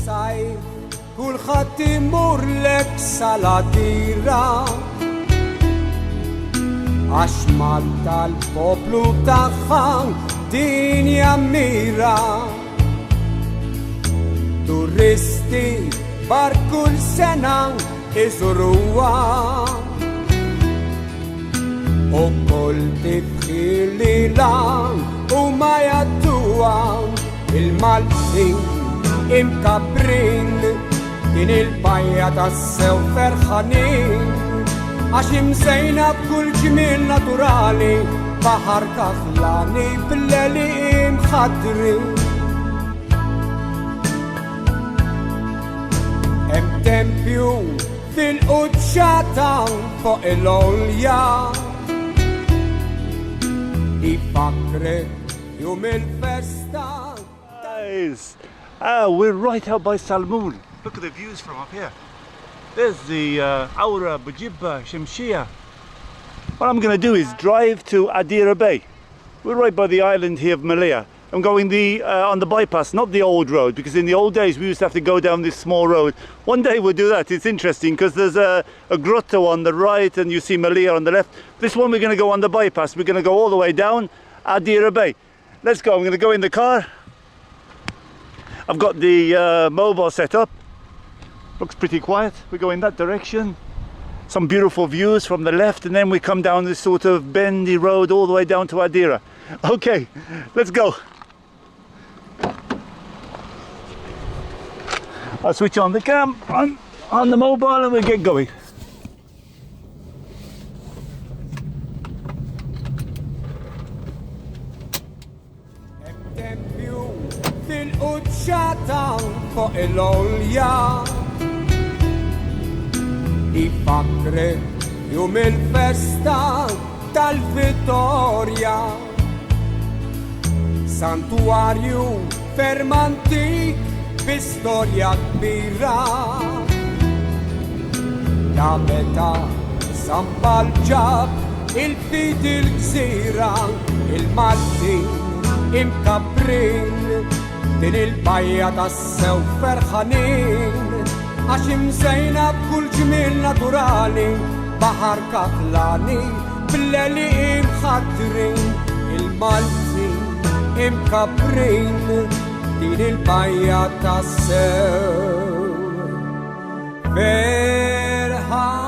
sajf kulħadd imurlek sal-Ghadira għax Malta l-poplu tagħha din jammira. Turisti bar kull sena iżuruha u kull tifħili lan u ma jadduha il-Maltin imkabrin din il-bajja tas-sew ferħanin għax imsejna b'kull ġmiel naturali baħar kaħlani bil-leli imħadrin. Hemm tempju fil-quċċata fuq il-olja ifakrek jum il-festa. Guys, we're right out by Salmoon. Look at the views from up here. There's the Aura, Bujibba, Shemshia. What I'm going to do is drive to Ghadira Bay. We're right by the island here of Mellieħa. I'm going on the bypass, not the old road, because in the old days we used to have to go down this small road. One day we'll do that. It's interesting because there's a grotto on the right and you see Mellieħa on the left. This one we're going to go on the bypass. We're going to go all the way down Ghadira Bay. Let's go. I'm going to go in the car. I've got the mobile set up. Looks pretty quiet. We go in that direction. Some beautiful views from the left, and then we come down this sort of bendy road all the way down to Ghadira. Okay, let's go. I'll switch on the cam on the mobile and we'll get going. Fuq il-olja ifakrek jum il-festa tal-Vittorja, santuarju ferm antik b'istorja kbira. Ta' meta sambalġab il-fid il-gżira, il-Maltin imkabrin din il-bajja tas-sew ferħanin għax imsejna b'kull ġmiel naturali baħar kaħlani bil-leli imħadrin, il-Maltin imkabrin din il-bajja tas-sew ferħanin.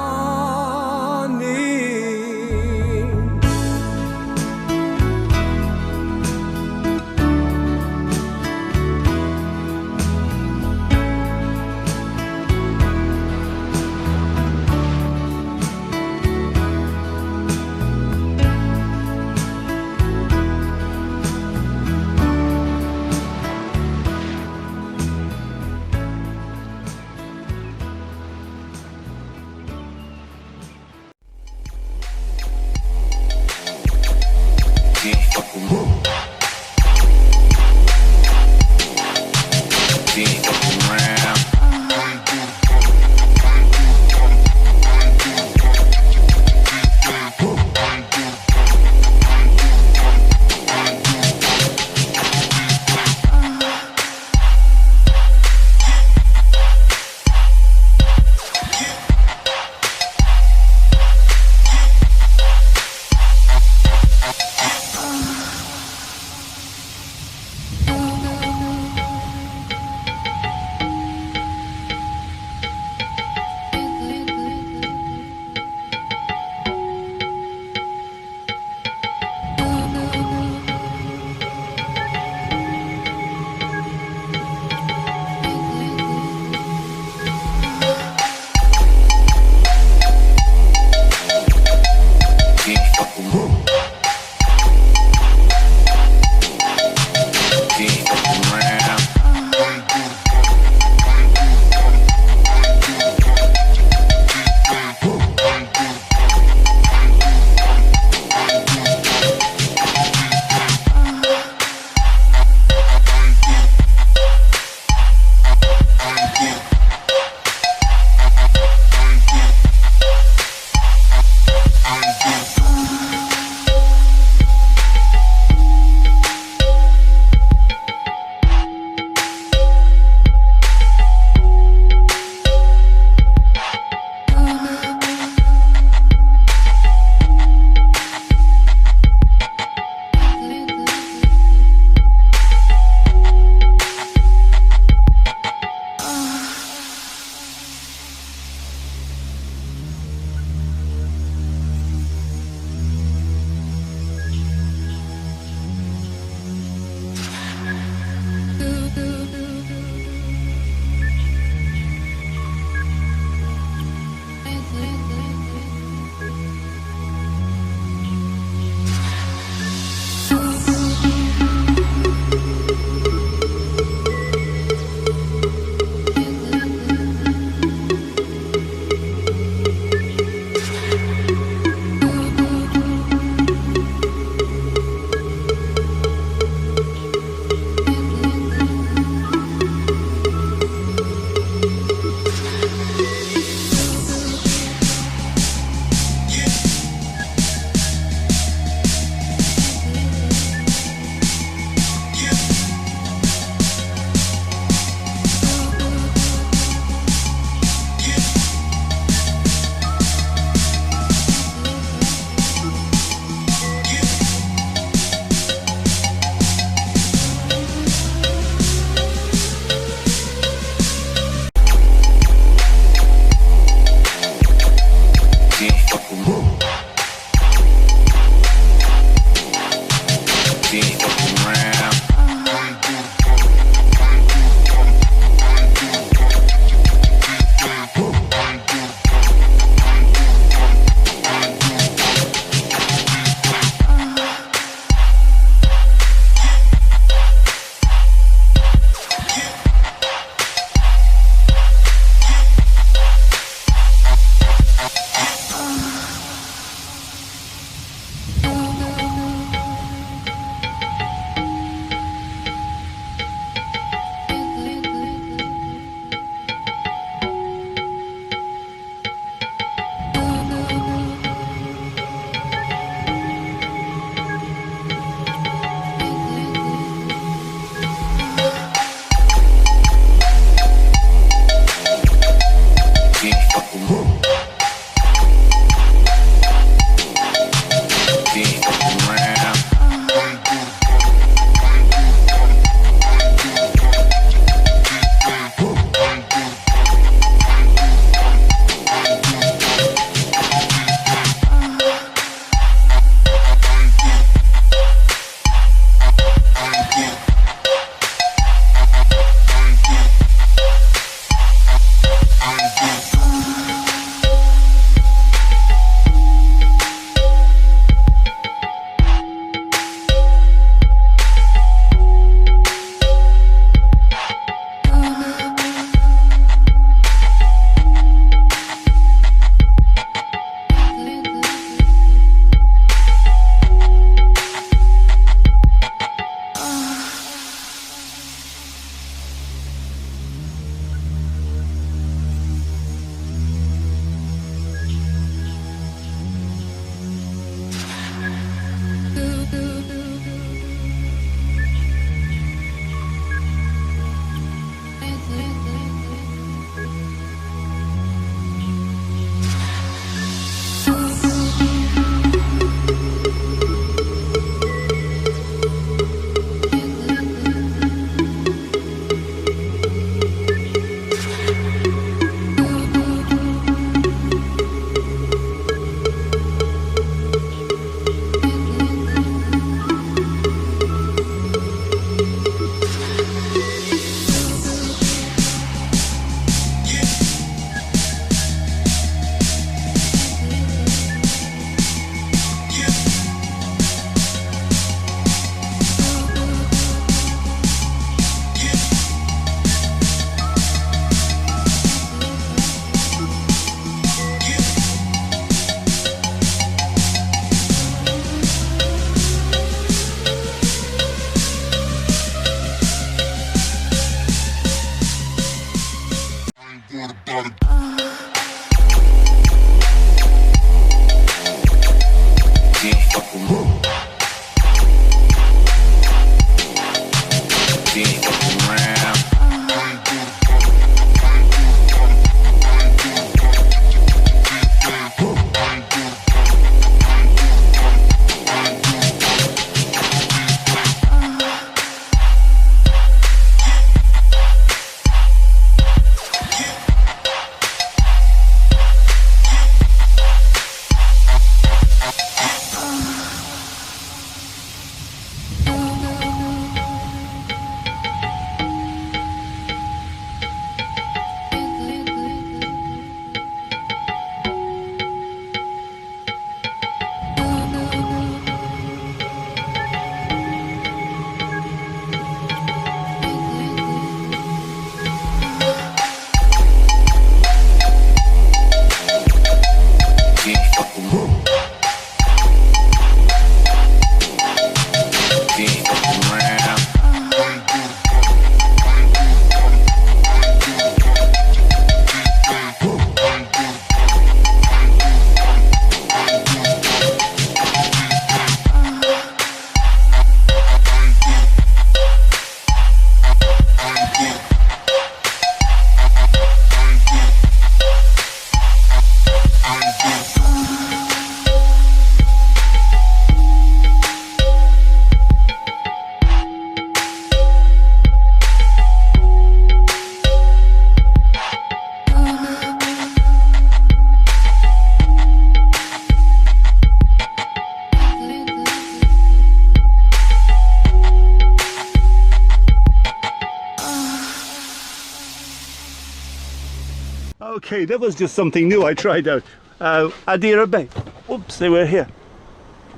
Okay, that was just something new I tried out. Ghadira Bay. Oops, they were here.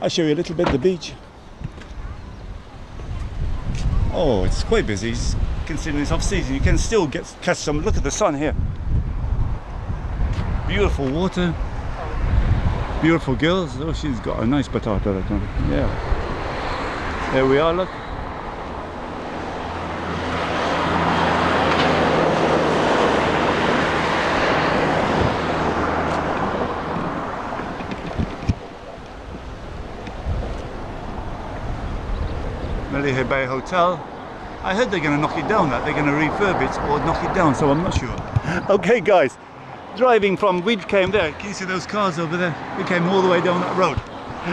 I'll show you a little bit of the beach. Oh, it's quite busy. Considering it's off season, you can still catch some. Look at the sun here. Beautiful water. Beautiful girls. Oh, she's got a nice patata. Yeah. There we are, look. Mellieħa Bay Hotel. I heard they're going to knock it down, that they're going to refurb it or knock it down, so I'm not sure. Okay guys, driving from, we came there, can you see those cars over there? We came all the way down that road.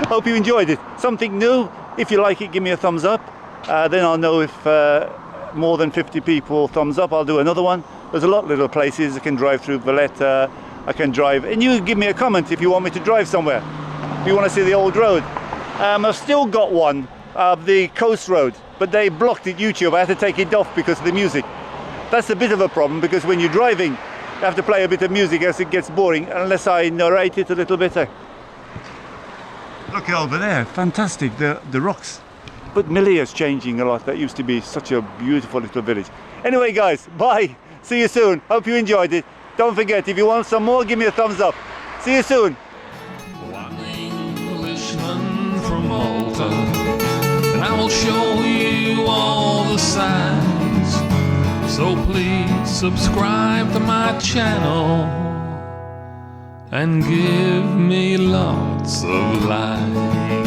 Hope you enjoyed it. Something new. If you like it, give me a thumbs up. Then I'll know if more than 50 people thumbs up, I'll do another one. There's a lot of little places. I can drive through Valletta, I can drive, and you give me a comment if you want me to drive somewhere. If you want to see the old road. I've still got one of the coast road, but they blocked it, YouTube. I had to take it off because of the music. That's a bit of a problem, because when you're driving, you have to play a bit of music as it gets boring, unless I narrate it a little bit. Look over there, fantastic, the rocks. But Mellieħa's changing a lot. That used to be such a beautiful little village. Anyway guys, bye, see you soon. Hope you enjoyed it. Don't forget, if you want some more, give me a thumbs up. See you soon. I'm Englishman from Malta, and I will show you all the signs. So please subscribe to my channel and give me lots of likes.